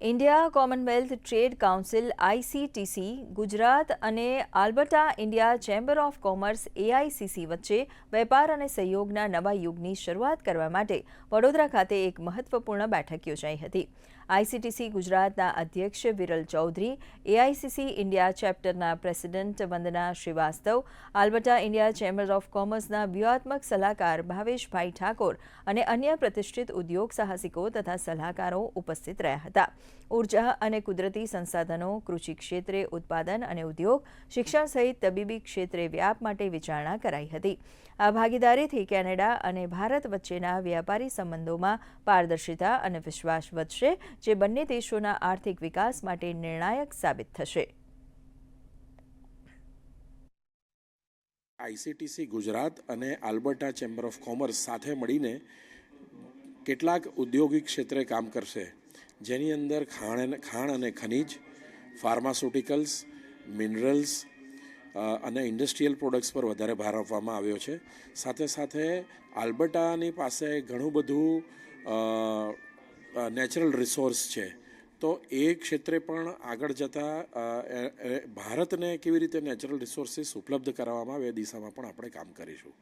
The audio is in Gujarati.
India Commonwealth Trade Council ICTC Gujarat અને Alberta India Chamber of Commerce AICC વચ્ચે વેપાર અને સહયોગના નવા યુગની શરૂઆત કરવા માટે વડોદરા ખાતે એક મહત્વપૂર્ણ બેઠક યોજાઈ હતી. આઈસીટીસી ગુજરાતના અધ્યક્ષ વિરલ ચૌધરી, એઆઈસીસી ઇન્ડિયા ચેપ્ટરના president Vandana Shrivastava, Alberta India Chamber of કોમર્સના વ્યૂહાત્મક સલાહકાર ભાવેશભાઈ ઠાકોર અને અન્ય પ્રતિષ્ઠિત ઉદ્યોગ સાહસિકો તથા સલાહકારો ઉપસ્થિત રહ્યા હતા. ઉર્જા અને કુદરતી સંસાધનો, કૃષિ ક્ષેત્રે ઉત્પાદન અને ઉદ્યોગ, શિક્ષણ સહિત તબીબી ક્ષેત્રે વ્યાપ માટે વિચારણા કરાઈ હતી. આ ભાગીદારીથી કેનેડા અને ભારત વચ્ચેના વ્યાપારી સંબંધોમાં પારદર્શિતા અને વિશ્વાસ વધશે, જે બંને દેશોના આર્થિક વિકાસ માટે નિર્ણાયક સાબિત થશે. આઈસીટીસી ગુજરાત અને આલ્બર્ટા ચેમ્બર ઓફ કોમર્સ સાથે મળીને કેટલાક ઔદ્યોગિક ક્ષેત્રે કામ કરશે, જેની અંદર ખાણ અને ખનિજ, ફાર્માસ્યુટિકલ્સ, મિનરલ્સ અને ઇન્ડસ્ટ્રીયલ પ્રોડક્ટ્સ પર વધારે ભાર આપવામાં આવ્યો છે. સાથે સાથે આલ્બર્ટાની પાસે ઘણું બધું નેચરલ રિસોર્સ છે, તો એ ક્ષેત્રે પણ આગળ જતાં ભારતને કેવી રીતે નેચરલ રિસોર્સિસ ઉપલબ્ધ કરાવવામાં આવે એ દિશામાં પણ આપણે કામ કરીશું.